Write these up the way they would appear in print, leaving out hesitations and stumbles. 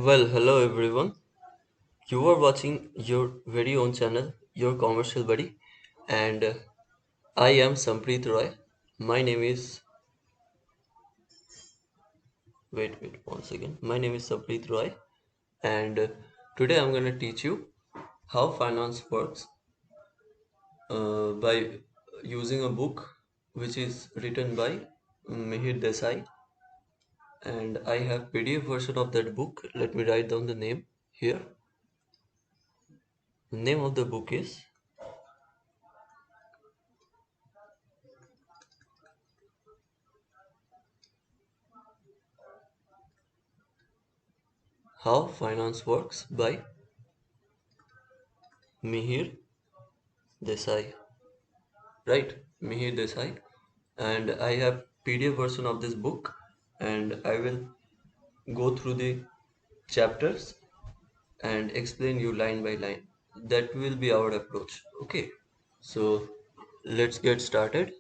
Well, hello everyone. You are watching your very own channel, Your Commercial Buddy, and I am Sampreet Roy. My name is wait one second. My name is Sampreet Roy, and today I'm gonna teach you how finance works by using a book which is written by Mihir Desai, and I have PDF version of that book. Let me write down the name here. The name of the book is How Finance Works by Mihir Desai, right? Mihir Desai, and I have PDF version of this book, and I will go through the chapters and explain you line by line. That will be our approach. Okay, so let's get started.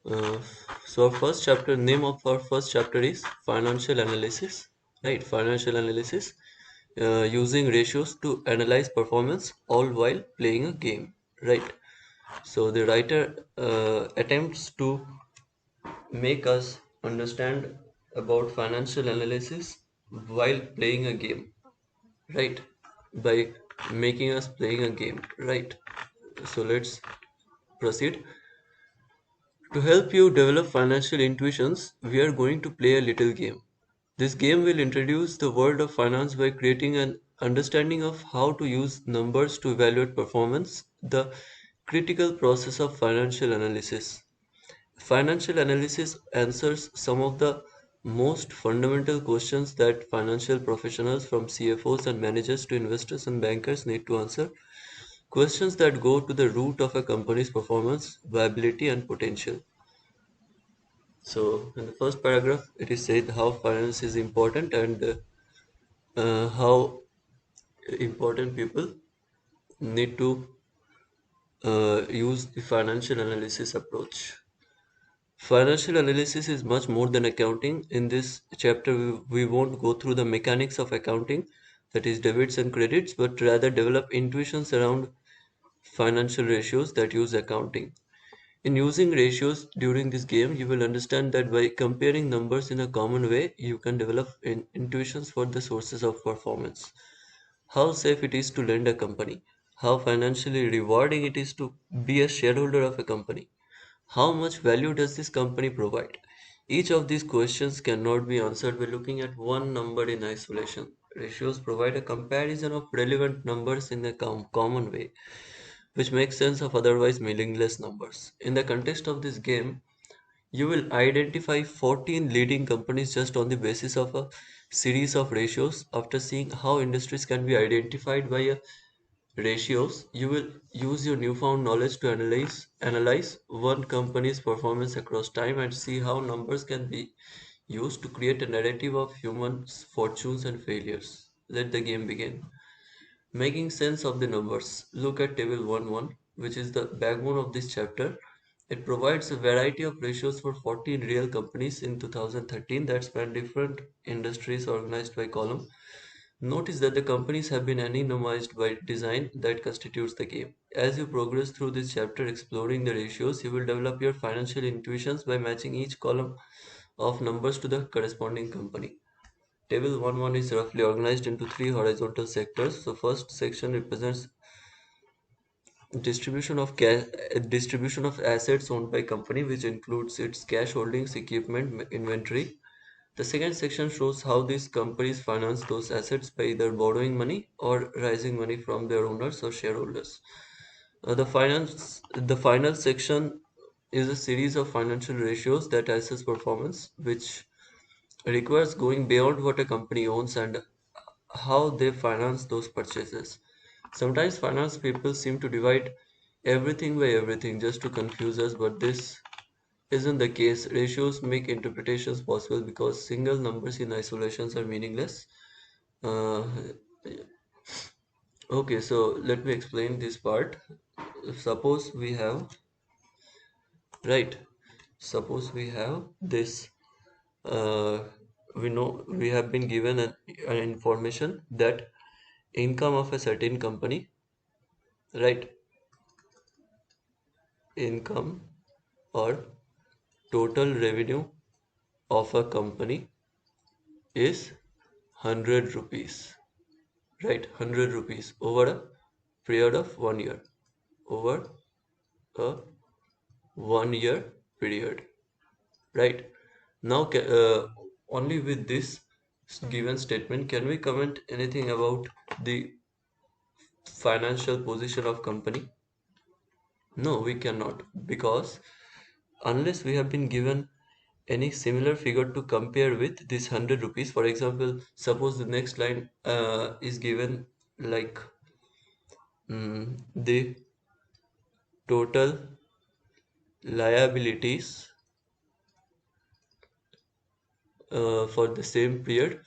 Uh, so our first chapter, name of our first chapter is financial analysis, right? Financial analysis using ratios to analyze performance all while playing a game, right? So the writer attempts to make us understand about financial analysis while playing a game, right? By making us playing a game, right? So let's proceed. To help you develop financial intuitions, we are going to play a little game. This game will introduce the world of finance by creating an understanding of how to use numbers to evaluate performance, the critical process of financial analysis. Financial analysis answers some of the most fundamental questions that financial professionals, from CFOs and managers to investors and bankers, need to answer. Questions that go to the root of a company's performance, viability, and potential. So, in the first paragraph, it is said how finance is important and how important people need to use the financial analysis approach. Financial analysis is much more than accounting. In this chapter, we won't go through the mechanics of accounting, that is, debits and credits, but rather develop intuitions around financial ratios that use accounting. In using ratios during this game, you will understand that by comparing numbers in a common way, you can develop intuitions for the sources of performance. How safe it is to lend a company, how financially rewarding it is to be a shareholder of a company, how much value does this company provide? Each of these questions cannot be answered by looking at one number in isolation. Ratios provide a comparison of relevant numbers in a common way, which makes sense of otherwise meaningless numbers. In the context of this game, you will identify 14 leading companies just on the basis of a series of ratios. After seeing how industries can be identified by a ratios, you will use your newfound knowledge to analyze one company's performance across time and see how numbers can be used to create a narrative of human fortunes and failures. Let the game begin. Making sense of the numbers. Look at table 1.1, which is the backbone of this chapter. It provides a variety of ratios for 14 real companies in 2013 that span different industries organized by column. Notice that the companies have been anonymized by design that constitutes the game. As you progress through this chapter exploring the ratios, you will develop your financial intuitions by matching each column of numbers to the corresponding company. Table 1.1 is roughly organized into three horizontal sectors. So first section represents distribution of assets owned by company, which includes its cash holdings, equipment, inventory. The second section shows how these companies finance those assets by either borrowing money or raising money from their owners or shareholders. The final section is a series of financial ratios that assess performance, which requires going beyond what a company owns and how they finance those purchases. Sometimes finance people seem to divide everything by everything just to confuse us, but this isn't the case. Ratios make interpretations possible because single numbers in isolations are meaningless. Uh, okay, so let me explain this part. Suppose we have, right, suppose we have this uh, we know we have been given an information that income of a certain company, right? Income or total revenue of a company is 100 rupees, right? 100 rupees over a period of 1 year, over a 1 year period, right? Now, only with this given statement, can we comment anything about the financial position of company? No, we cannot, because unless we have been given any similar figure to compare with this 100 rupees, for example, suppose the next line is given like the total liabilities for the same period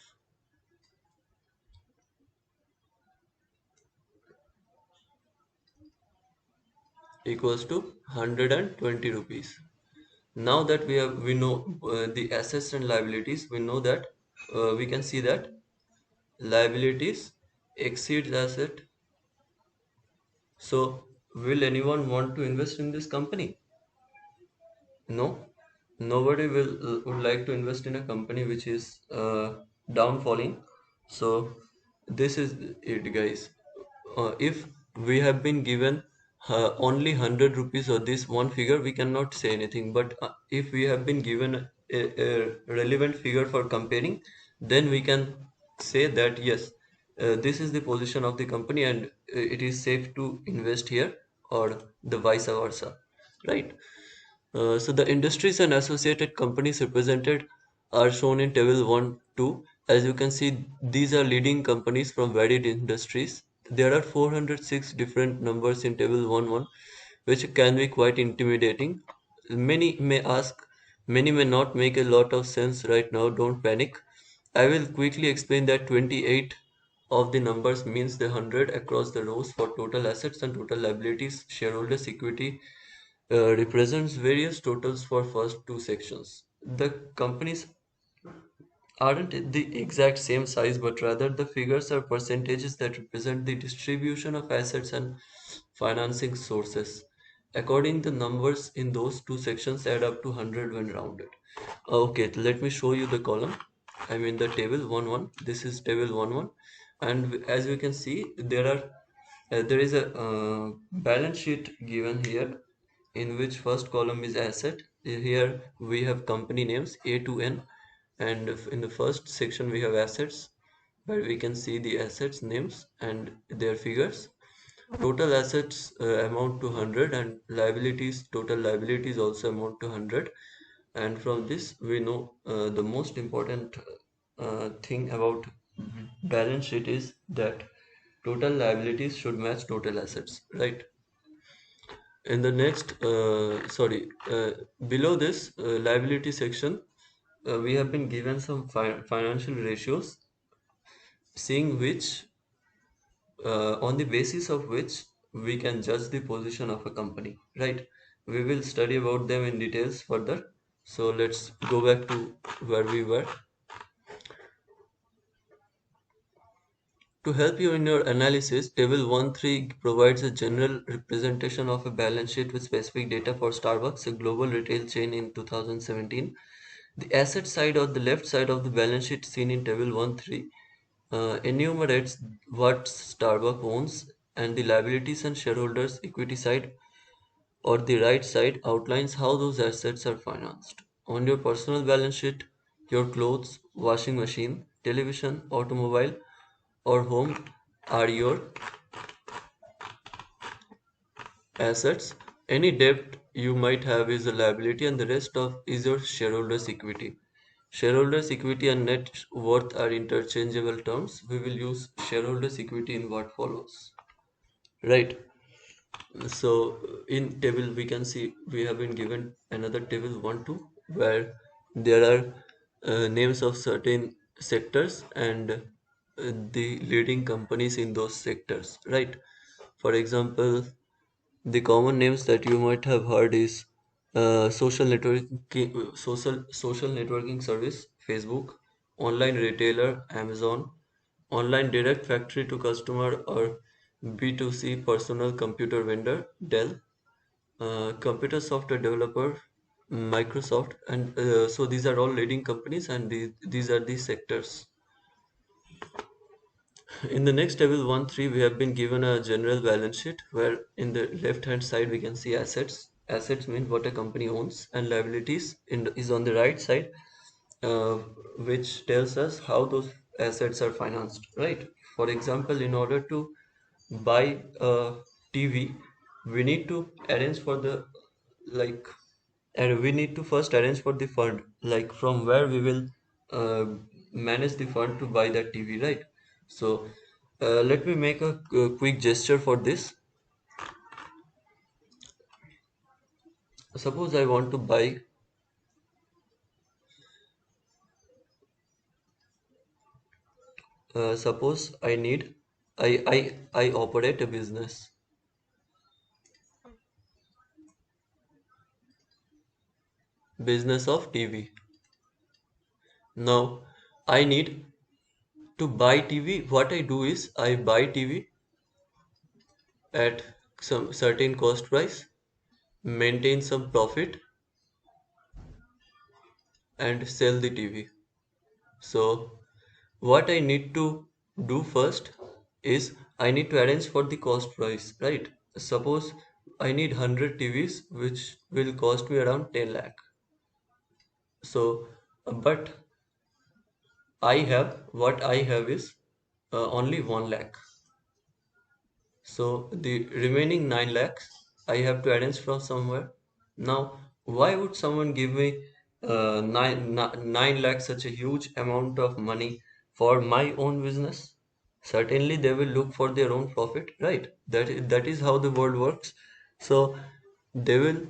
equals to 120 rupees. Now that we know the assets and liabilities, we know that we can see that liabilities exceeds asset. So will anyone want to invest in this company? No, nobody would like to invest in a company which is downfalling. So this is it, guys. If we have been given only 100 rupees or this one figure, we cannot say anything. But if we have been given a relevant figure for comparing, then we can say that yes, this is the position of the company and it is safe to invest here, or the vice versa, right? So the industries and associated companies represented are shown in table 1, 2. As you can see, these are leading companies from varied industries. There are 406 different numbers in table 1, 1, which can be quite intimidating. Many may ask, many may not make a lot of sense right now. Don't panic. I will quickly explain that 28 of the numbers means the 100 across the rows for total assets and total liabilities. Shareholders' equity represents various totals for first two sections. The companies aren't the exact same size, but rather the figures are percentages that represent the distribution of assets and financing sources. According the numbers in those two sections add up to 100 when rounded. Okay, let me show you the column. I mean the table 1 1. This is table 1 1, and as you can see, there is a balance sheet given here, in which first column is asset. Here we have company names A to N, and in the first section we have assets, where we can see the assets names and their figures. Total assets amount to 100, and liabilities, total liabilities also amount to 100. And from this we know the most important thing about balance sheet is that total liabilities should match total assets, right? In the next below this liability section, we have been given some financial ratios, seeing which on the basis of which we can judge the position of a company, right? We will study about them in details further. So let's go back to where we were. To help you in your analysis, table 1.3 provides a general representation of a balance sheet with specific data for Starbucks, a global retail chain in 2017. The asset side or the left side of the balance sheet seen in table 1.3 enumerates what Starbucks owns, and the liabilities and shareholders' equity side or the right side outlines how those assets are financed. On your personal balance sheet, your clothes, washing machine, television, automobile, or home are your assets. Any debt you might have is a liability, and the rest of is your shareholders' equity. Shareholders' equity and net worth are interchangeable terms. We will use shareholders' equity in what follows. Right. So in table we can see we have been given another table 1 2, where there are names of certain sectors and the leading companies in those sectors, right? For example, the common names that you might have heard is social networking service Facebook, online retailer Amazon, online direct factory to customer or B2C personal computer vendor Dell, computer software developer Microsoft, and so these are all leading companies, and these are the sectors. In the next table 1-3, we have been given a general balance sheet where in the left hand side we can see assets. Assets mean what a company owns, and liabilities is on the right side, uh, which tells us how those assets are financed, right? For example, in order to buy a TV, we need to arrange for the like, and we need to first arrange for the fund, like from where we will uh, manage the fund to buy that TV, right? So let me make a quick gesture for this. Suppose I want to buy, suppose I need, I operate a business of TV. Now I need to buy TV. What I do is I buy TV at some certain cost price, maintain some profit, and sell the TV. So what I need to do first is I need to arrange for the cost price, right? Suppose I need 100 TVs which will cost me around 10 lakh. So, but what I have is only 1 lakh. So the remaining 9 lakhs I have to arrange from somewhere. Now, why would someone give me 9 lakhs, such a huge amount of money for my own business? Certainly, they will look for their own profit, right? That is how the world works. So they will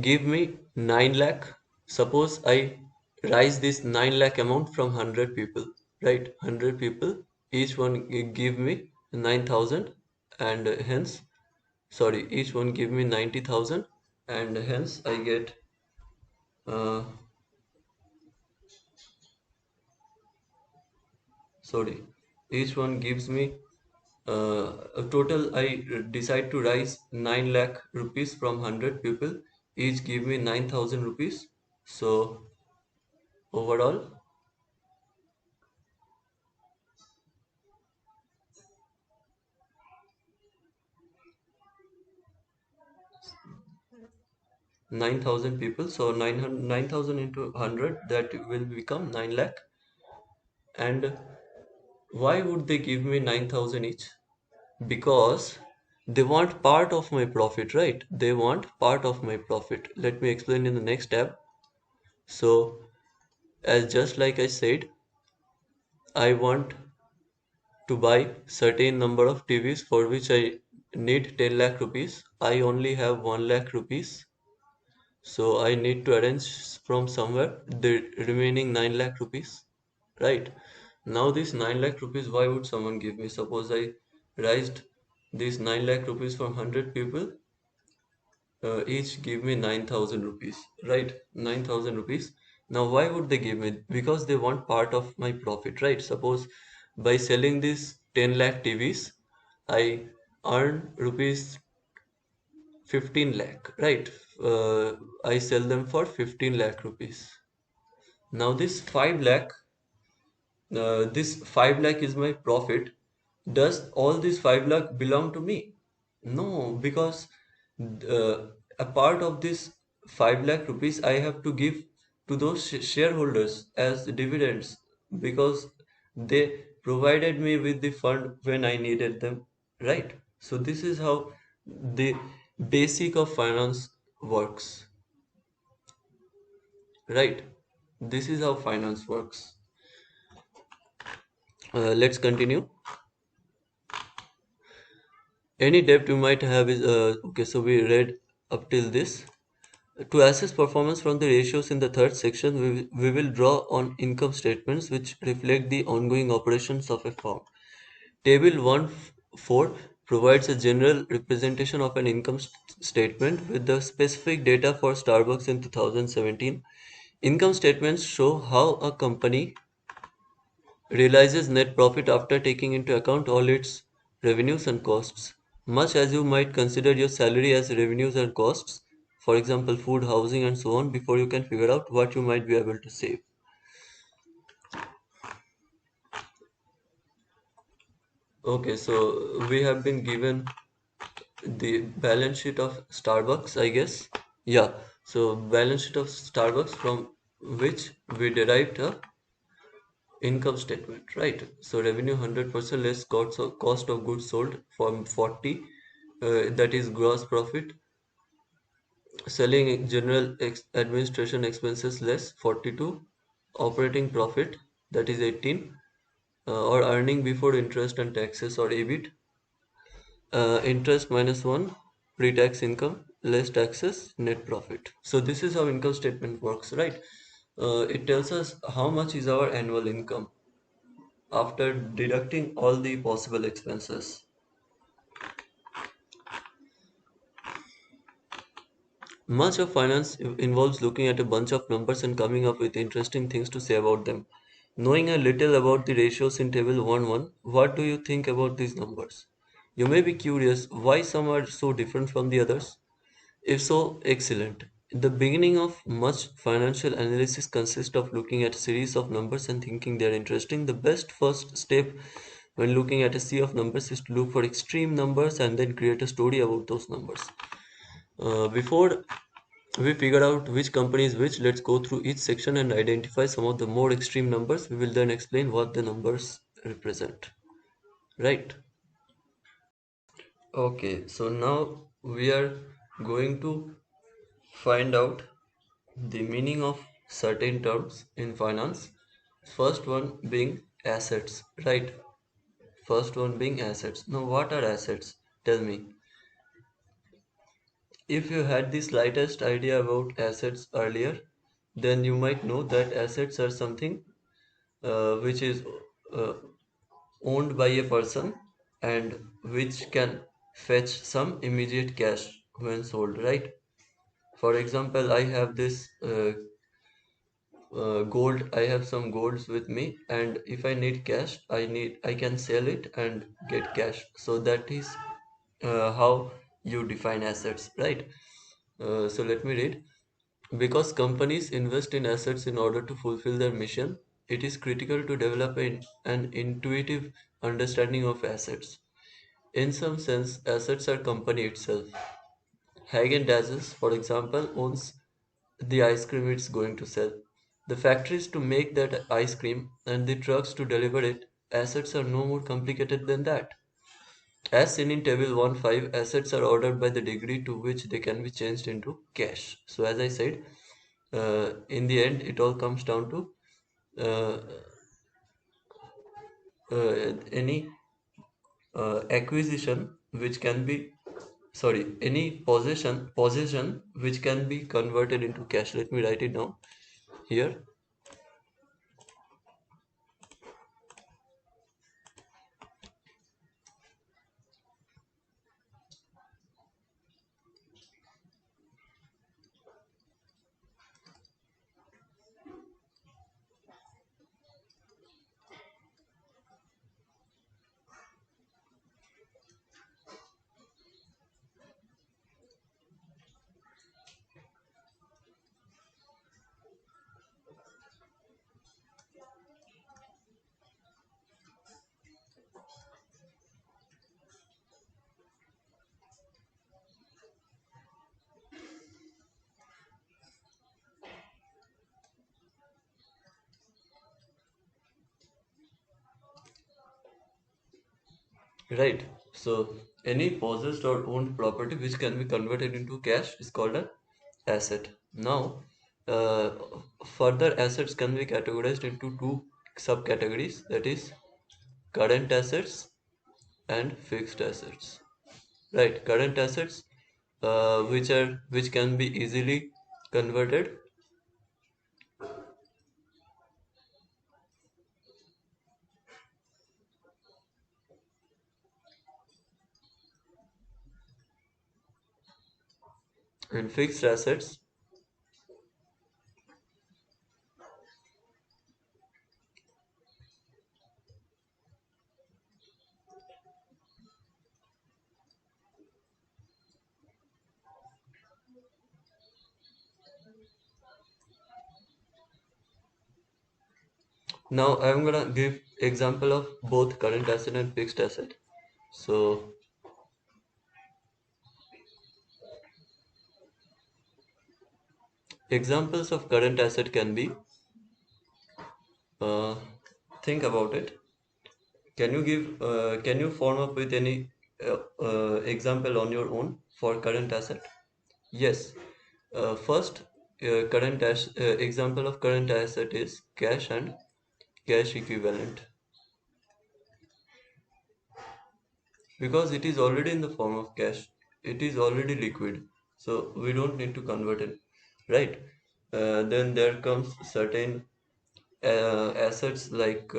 give me 9 lakh. Suppose I raise this 9 lakh amount from 100 people, right? 100 people, each one give me 9,000, and hence, sorry, each one give me 90,000, and hence I get, uh, sorry, each one gives me a total. I decide to raise 9 lakh rupees from 100 people, each give me 9,000 rupees. So overall, 9,000 people, so 9,000 into 100, that will become 9 lakh. And why would they give me 9,000 each? Because they want part of my profit, right? They want part of my profit. Let me explain in the next tab. So as just like I said, I want to buy certain number of TVs for which I need 10 lakh rupees. I only have 1 lakh rupees. So I need to arrange from somewhere the remaining 9 lakh rupees. Right. Now this 9 lakh rupees, why would someone give me? Suppose I raised this 9 lakh rupees from 100 people, each give me 9,000 rupees. Right. 9,000 rupees. Now why would they give me? Because they want part of my profit. Right. Suppose by selling these 10 lakh TVs, I earn rupees 15 lakh. Right. I sell them for 15 lakh rupees. Now this 5 lakh is my profit. Does all this 5 lakh belong to me? No, because uh, a part of this 5 lakh rupees I have to give to those shareholders as dividends, because they provided me with the fund when I needed them, right? So this is how the basic of finance works, right? This is how finance works. Let's continue. Any debt you might have is okay. So we read up till this. To assess performance from the ratios in the third section, we will draw on income statements which reflect the ongoing operations of a firm. Table 1-4 provides a general representation of an income statement with the specific data for Starbucks in 2017. Income statements show how a company realizes net profit after taking into account all its revenues and costs. Much as you might consider your salary as revenues and costs, for example, food, housing, and so on, before you can figure out what you might be able to save. Okay, so we have been given the balance sheet of Starbucks, I guess. Yeah, so balance sheet of Starbucks from which we derived a income statement, right? So revenue 100% less cost of goods sold from 40, that is gross profit. Selling general administration expenses less 42. Operating profit, that is 18, or earning before interest and taxes, or EBIT. Interest minus 1, pre-tax income less taxes, net profit. So this is how income statement works, right? It tells us how much is our annual income after deducting all the possible expenses. Much of finance involves looking at a bunch of numbers and coming up with interesting things to say about them. Knowing a little about the ratios in table 1.1, what do you think about these numbers? You may be curious why some are so different from the others. If so, excellent. The beginning of much financial analysis consists of looking at a series of numbers and thinking they're interesting. The best first step when looking at a sea of numbers is to look for extreme numbers and then create a story about those numbers. Before we figure out which company is which, let's go through each section and identify some of the more extreme numbers. We will then explain what the numbers represent. Right? Okay, so now we are going to find out the meaning of certain terms in finance. First one being assets, right? First one being assets. Now, what are assets? Tell me. If you had the slightest idea about assets earlier, then you might know that assets are something which is uh, owned by a person and which can fetch some immediate cash when sold, right? For example, I have this gold. I have some golds with me, and if I need cash, I can sell it and get cash. So that is how you define assets, right? So let me read. Because companies invest in assets in order to fulfill their mission, it is critical to develop an intuitive understanding of assets. In some sense, assets are company itself. Haagen-Dazs, for example, owns the ice cream it's going to sell. The factories to make that ice cream and the trucks to deliver it, assets are no more complicated than that. As seen in table 1.5, assets are ordered by the degree to which they can be changed into cash. So as I said, in the end, it all comes down to uh, any acquisition which can be, sorry, any possession which can be converted into cash. Let me write it down here. Right. So any possessed or owned property which can be converted into cash is called an asset. Now, uh, further assets can be categorized into two subcategories, that is current assets and fixed assets. Right. Current assets, which can be easily converted, and fixed assets Now I'm gonna give example of both current asset and fixed asset. So examples of current asset can be, uh, think about it. Can you form up with any example on your own for current asset? Yes. First, example of current asset is cash and cash equivalent, because it is already in the form of cash. It is already liquid, so we don't need to convert it, right? Then there comes certain assets like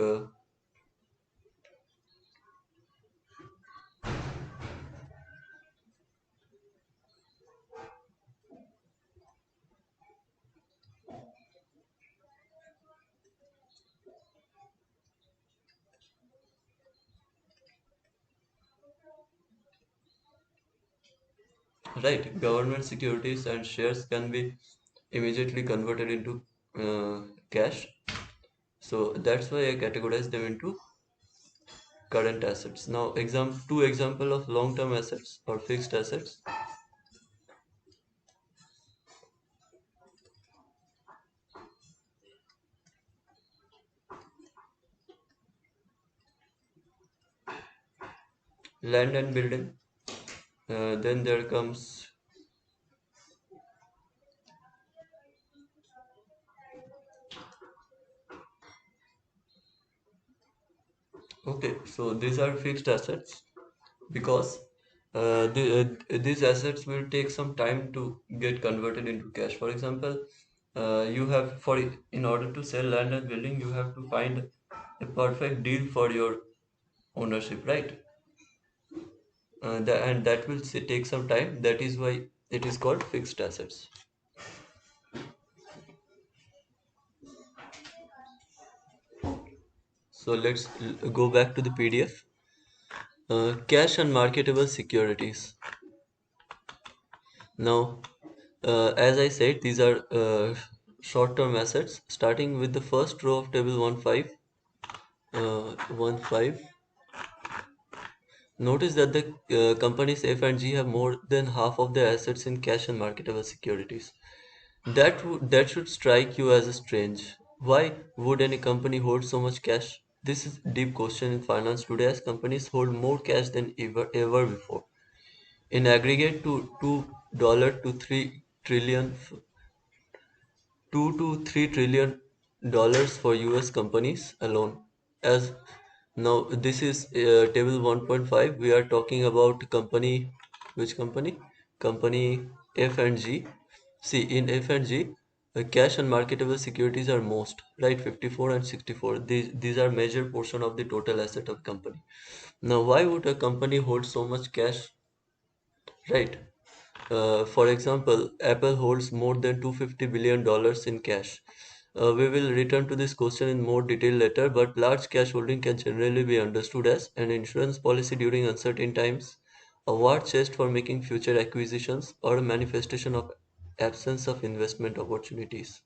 right, government securities and shares can be immediately converted into cash. So that's why I categorize them into current assets. Now, two example of long-term assets or fixed assets: land and building. Then there comes, okay, so these are fixed assets because these assets will take some time to get converted into cash. For example, you have for in order to sell land and building, you have to find a perfect deal for your ownership, right? And that will take some time. That is why it is called fixed assets. So let's go back to the PDF. Cash and marketable securities. Now, as I said, these are short-term assets. Starting with the first row of table 1.5, 1.5. Notice that the companies F and G have more than half of their assets in cash and marketable securities. That should strike you as strange. Why would any company hold so much cash? This is a deep question in finance today, as companies hold more cash than ever before. In aggregate, to $2 to 3 trillion, 2 to 3 trillion dollars for US companies alone. As now, this is table 1.5. We are talking about company, which company? Company F and G. See, in F and G, cash and marketable securities are most, right? 54 and 64. These are major portion of the total asset of company. Now, why would a company hold so much cash, right? For example, Apple holds more than $250 billion in cash. We will return to this question in more detail later, but large cash holding can generally be understood as an insurance policy during uncertain times, a war chest for making future acquisitions, or a manifestation of absence of investment opportunities.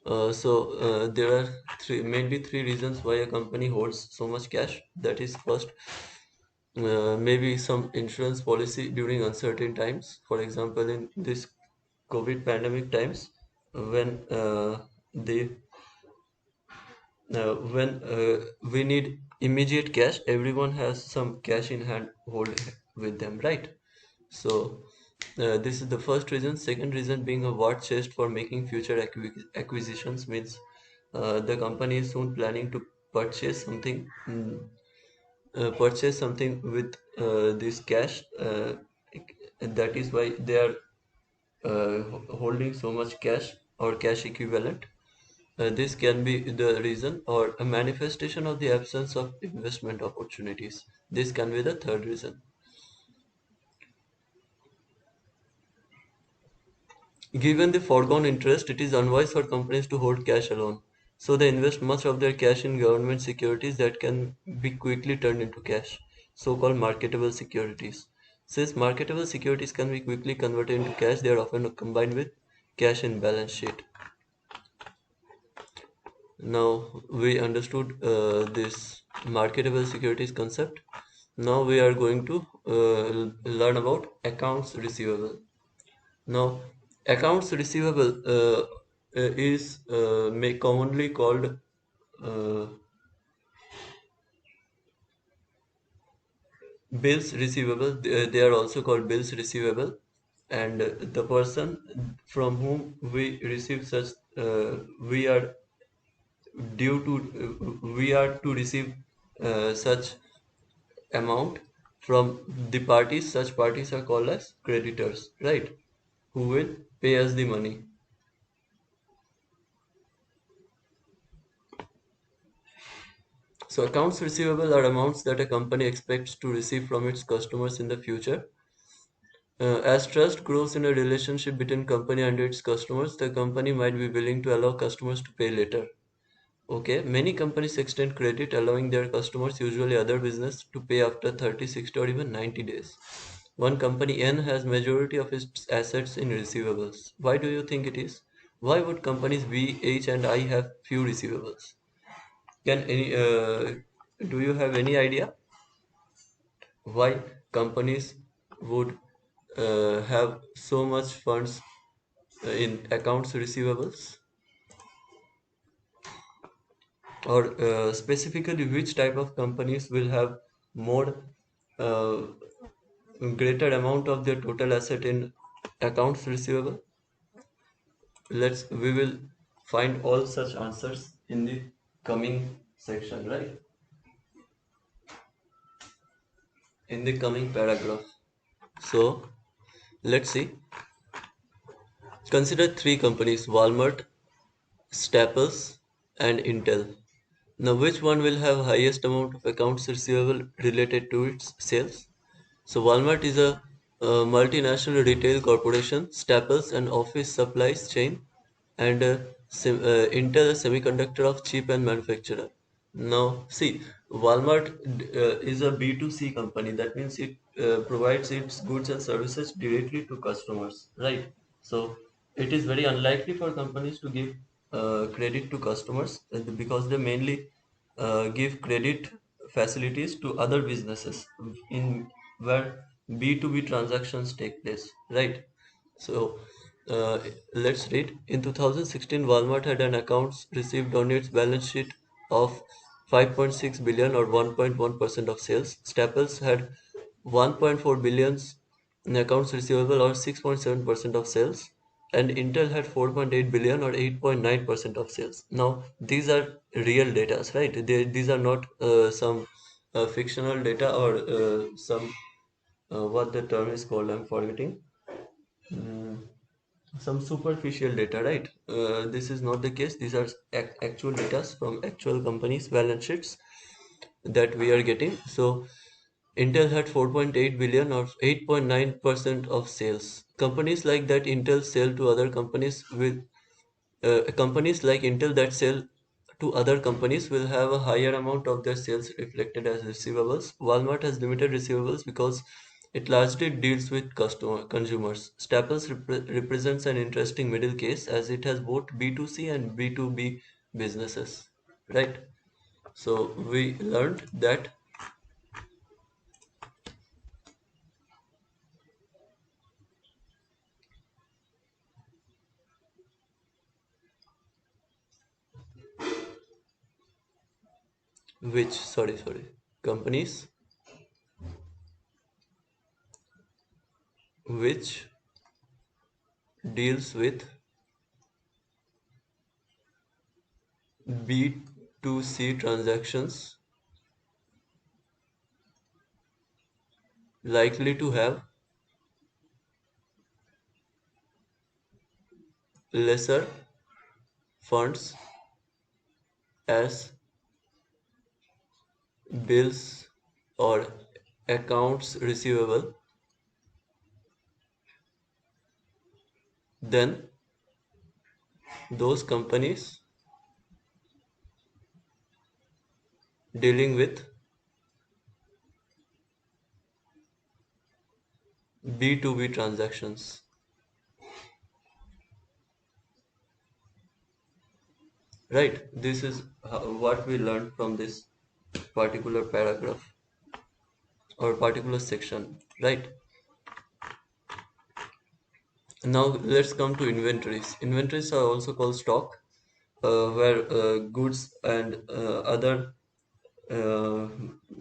There are mainly three reasons why a company holds so much cash. That is, first, maybe some insurance policy during uncertain times. For example, in this COVID pandemic times, when they we need immediate cash, everyone has some cash in hand hold with them, right? So this is the first reason. Second reason being a war chest for making future acquisitions, means the company is soon planning to purchase something. Purchase something with this cash, and that is why they are holding so much cash or cash equivalent. This can be the reason, or a manifestation of the absence of investment opportunities. This can be the third reason. Given the foregone interest, it is unwise for companies to hold cash alone. So they invest much of their cash in government securities that can be quickly turned into cash, so-called marketable securities. Since marketable securities can be quickly converted into cash, they are often combined with cash in balance sheet. Now we understood this marketable securities concept. Now we are going to learn about accounts receivable. Now, accounts receivable is commonly called uh, bills receivable. They are also called bills receivable, and the person from whom we receive such we are we are to receive such amount from the parties. Such parties are called as creditors, right? Who will pay us the money. So accounts receivable are amounts that a company expects to receive from its customers in the future. As trust grows in a relationship between company and its customers, the company might be willing to allow customers to pay later. Okay, many companies extend credit, allowing their customers, usually other business, to pay after 30, 60, or even 90 days. One company N has majority of its assets in receivables. Why do you think it is? Why would companies B, H, and I have few receivables? Can any do you have any idea why companies would have so much funds in accounts receivables, or specifically which type of companies will have more uh, greater amount of their total asset in accounts receivable? We will find all such answers in the coming section, right? In the coming paragraph. So let's see. Consider three companies: Walmart, Staples, and Intel. Now, which one will have highest amount of accounts receivable related to its sales? So, Walmart is a multinational retail corporation, Staples an office supplies chain, and Intel a semiconductor of chip and manufacturer. Now, see, Walmart is a B2C company. That means it provides its goods and services directly to customers, right? So, it is very unlikely for companies to give credit to customers because they mainly give credit facilities to other businesses in where B2B transactions take place, right? So uh, let's read. In 2016, Walmart had an accounts received on its balance sheet of 5.6 billion or 1.1% of sales. Staples had 1.4 billions in accounts receivable or 6.7% of sales. And Intel had 4.8 billion or 8.9% of sales. Now, these are real data, right? These are not some fictional data or some what the term is called, I'm forgetting. Mm, some superficial data, right? This is not the case. These are actual data from actual companies' balance sheets that we are getting. So Intel had 4.8 billion or 8.9% of sales. Companies like that Intel sell to other companies with companies like Intel that sell to other companies will have a higher amount of their sales reflected as receivables. Walmart has limited receivables because it largely deals with consumers. Staples represents an interesting middle case as it has both B2C and B2B businesses, right? So we learned that companies which deals with B2C transactions likely to have lesser funds as bills or accounts receivable than those companies dealing with B2B transactions. right? This is what we learned from this particular paragraph or particular section, right? Now let's come to inventories. Inventories are also called stock, where goods and other uh,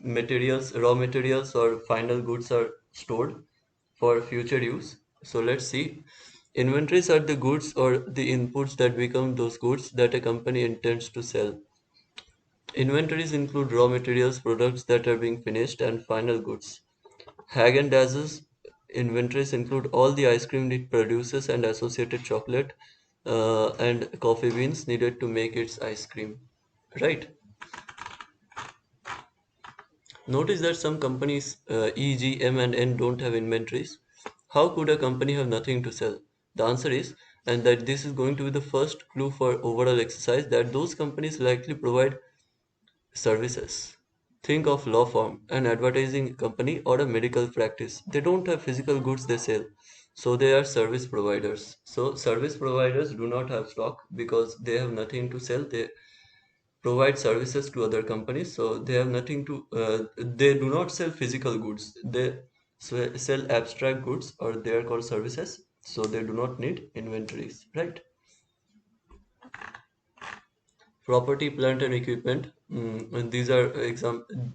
materials, raw materials, or final goods are stored for future use. So let's see. Inventories are the goods or the inputs that become those goods that a company intends to sell. Inventories include raw materials, products that are being finished, and final goods. Haagen-Dazs inventories include all the ice cream it produces and associated chocolate and coffee beans needed to make its ice cream. Right? Notice that some companies, e.g., M and N, don't have inventories. How could a company have nothing to sell? The answer is, and that this is going to be the first clue for overall exercise, that those companies likely provide services. Think of law firm, an advertising company, or a medical practice. They don't have physical goods they sell, so they are service providers. So service providers do not have stock because they have nothing to sell. They provide services to other companies, so they have nothing to. They do not sell physical goods. They sell abstract goods, or they are called services. So they do not need inventories, right? Property, plant, and equipment. And these are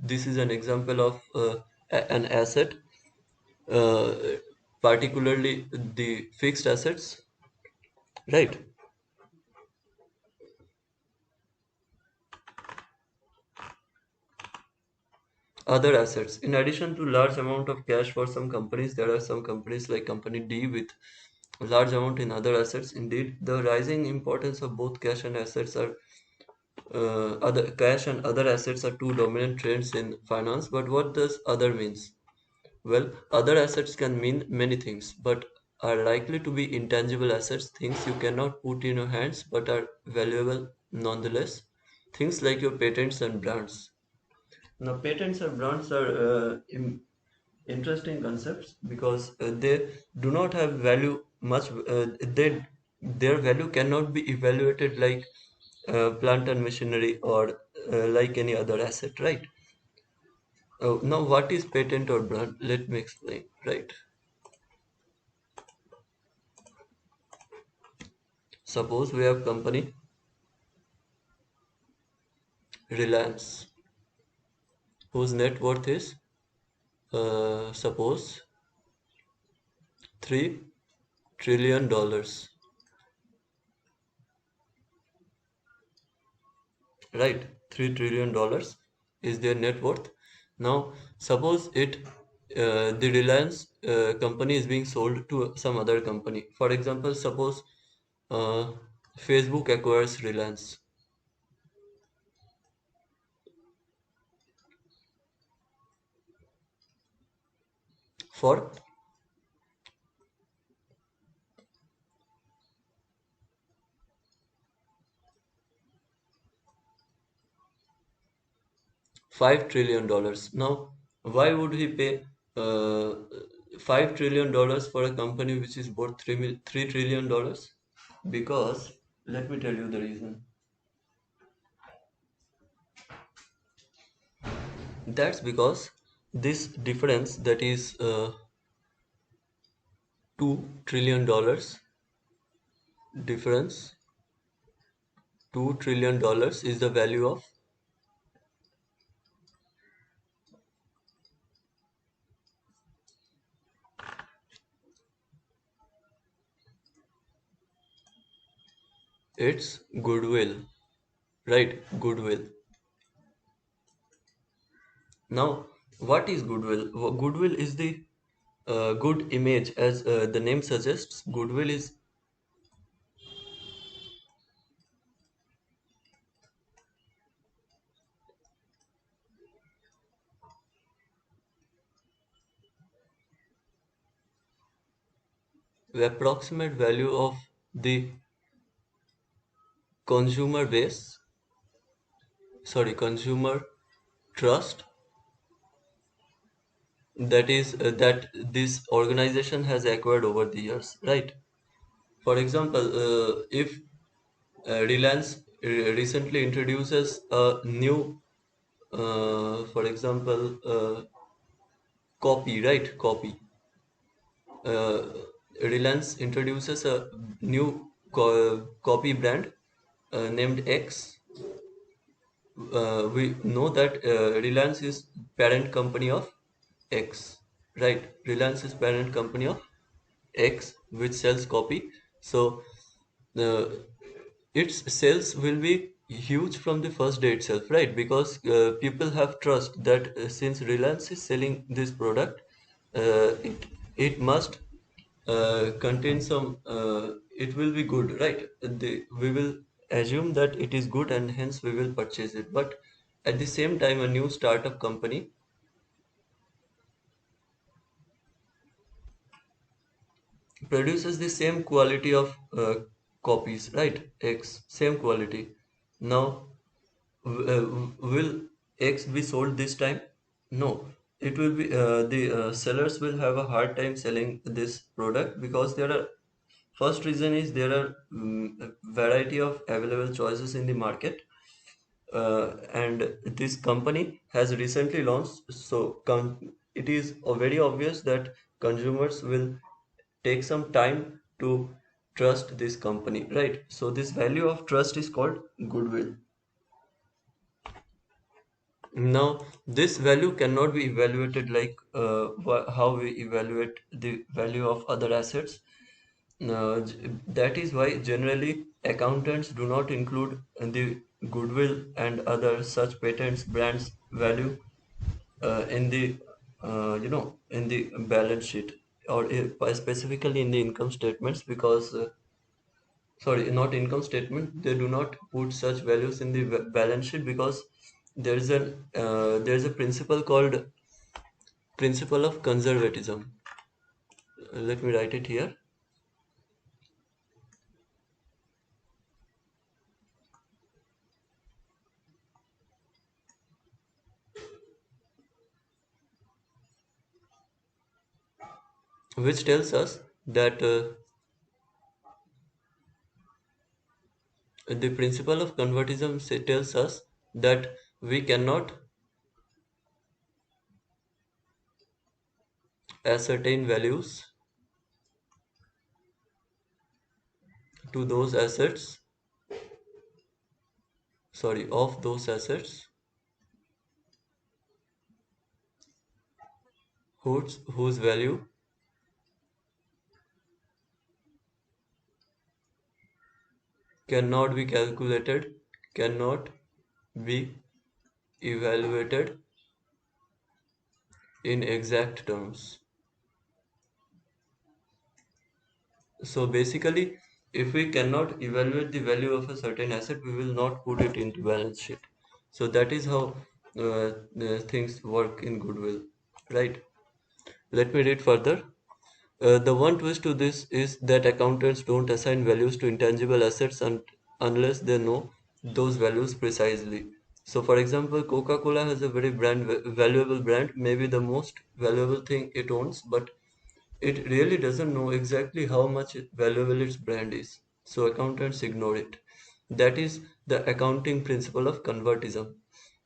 This is an example of an asset, uh, particularly the fixed assets, right? Other assets. In addition to large amount of cash for some companies, there are some companies like Company D with a large amount in other assets. Indeed, the rising importance of both cash and assets are other cash and other assets are two dominant trends in finance. But what does other means? Well, other assets can mean many things, but are likely to be intangible assets, things you cannot put in your hands but are valuable nonetheless. Things like your patents and brands. Now, patents and brands are interesting concepts because they do not have value much. Their value cannot be evaluated like plant and machinery or like any other asset, right? Now, what is patent or brand? Let me explain, right? Suppose we have company Reliance, whose net worth is suppose $3 trillion, right? $3 trillion is their net worth. Now, suppose the Reliance company is being sold to some other company. For example, suppose uh, Facebook acquires Reliance for $5 trillion. Now, why would he pay uh, $5 trillion for a company which is worth $3 trillion? Because let me tell you the reason. That's because this difference, that is $2 trillion difference, $2 trillion is the value of its goodwill, right? Goodwill. Now, what is goodwill? Goodwill is the good image, as the name suggests. Goodwill is the approximate value of the consumer base, consumer trust, that this organization has acquired over the years, right? For example, if Reliance recently introduces a new, for example, copy, right? Copy. uh, Reliance introduces a new copy brand named X. We know that Reliance is parent company of X, right? Reliance is parent company of X, which sells copy. So uh, its sales will be huge from the first day itself, right? Because people have trust that since Reliance is selling this product, it must contain some, it will be good, right? We will assume that it is good and hence we will purchase it. But at the same time, a new startup company produces the same quality of copies, right? X, same quality. Now, will X be sold this time? No, it will be the sellers will have a hard time selling this product because there are, first reason is there are a variety of available choices in the market, and this company has recently launched, so it is very obvious that consumers will take some time to trust this company, right? So this value of trust is called goodwill. Now, this value cannot be evaluated like how we evaluate the value of other assets. That is why generally accountants do not include the goodwill and other such patents, brands value in the in the balance sheet, or specifically in the income statements, because sorry, not income statement, they do not put such values in the balance sheet because there is a principle called principle of conservatism. Let me write it here, which tells us that the principle of conservatism tells us that we cannot ascertain values to those assets, sorry, of those assets whose value cannot be calculated, cannot be evaluated in exact terms. So basically, if we cannot evaluate the value of a certain asset, we will not put it into balance sheet. So that is how the things work in goodwill, right? Let me read further. The one twist to this is that accountants don't assign values to intangible assets unless they know those values precisely. So, for example, Coca-Cola has a very valuable brand, maybe the most valuable thing it owns, but it really doesn't know exactly how much valuable its brand is. So, accountants ignore it. That is the accounting principle of convertism.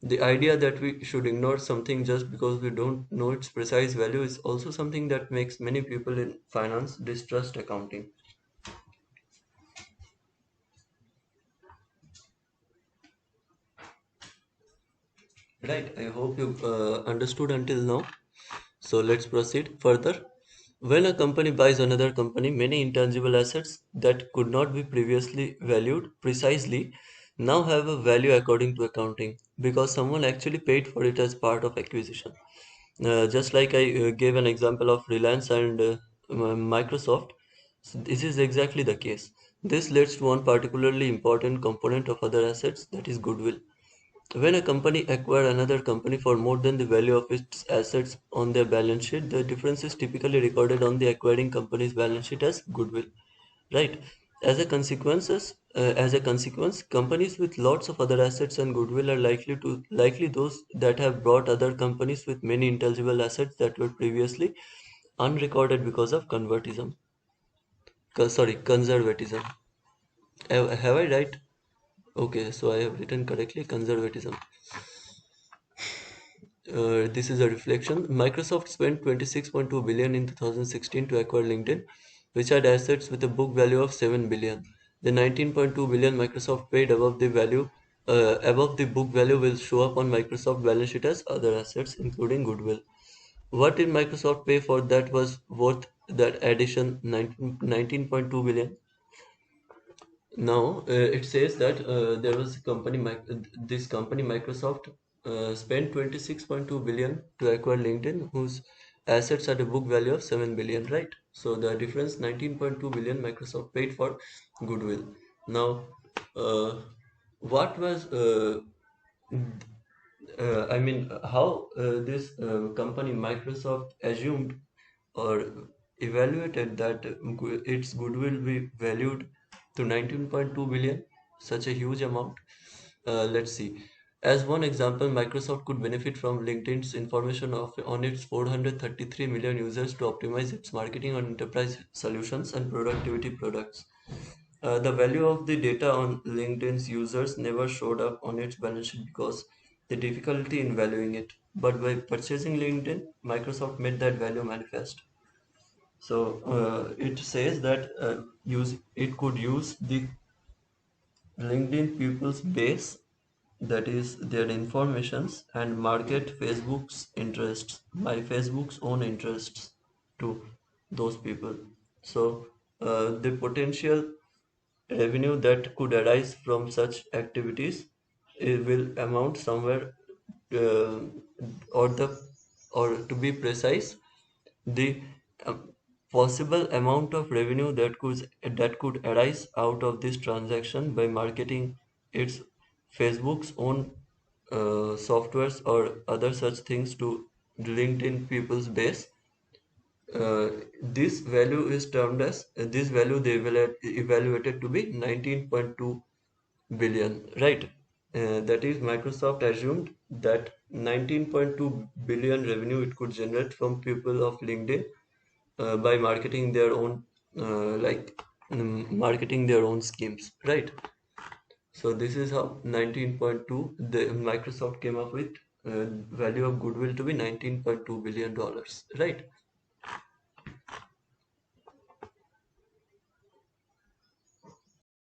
The idea that we should ignore something just because we don't know its precise value is also something that makes many people in finance distrust accounting. Right, I hope you understood until now. So let's proceed further. When a company buys another company, many intangible assets that could not be previously valued precisely now have a value according to accounting because someone actually paid for it as part of acquisition. Just like I gave an example of Reliance and Microsoft, so this is exactly the case. This leads to one particularly important component of other assets, that is goodwill. When a company acquires another company for more than the value of its assets on their balance sheet, the difference is typically recorded on the acquiring company's balance sheet as goodwill. Right? As a consequence, companies with lots of other assets and goodwill are likely those that have bought other companies with many intangible assets that were previously unrecorded because of conservatism. Have I right? Okay, so I have written correctly conservatism. This is a reflection. Microsoft spent 26.2 billion in 2016 to acquire LinkedIn, which had assets with a book value of 7 billion. The 19.2 billion Microsoft paid above the book value will show up on Microsoft balance sheet as other assets, including goodwill. What did Microsoft pay for that was worth that addition 19.2 billion? Now it says that there was a this company Microsoft spent 26.2 billion to acquire LinkedIn, whose assets had a book value of 7 billion, right? So the difference 19.2 billion Microsoft paid for goodwill. Now, uh, what was how this company Microsoft assumed or evaluated that its goodwill will be valued to 19.2 billion, such a huge amount. Let's see. As one example, Microsoft could benefit from LinkedIn's information on its 433 million users to optimize its marketing on enterprise solutions and productivity products. The value of the data on LinkedIn's users never showed up on its balance sheet because the difficulty in valuing it. But by purchasing LinkedIn, Microsoft made that value manifest. So it says that it could use the LinkedIn people's base, that is their informations, and market Facebook's own interests to those people. So the potential revenue that could arise from such activities will amount somewhere, uh, or the or to be precise, the possible amount of revenue that could arise out of this transaction by marketing its Facebook's own softwares or other such things to LinkedIn people's base. uh, this value they evaluated to be 19.2 billion, right? That is, Microsoft assumed that 19.2 billion revenue it could generate from people of LinkedIn by marketing their own schemes, right? So this is how 19.2 the Microsoft came up with value of goodwill to be 19.2 billion dollars, right?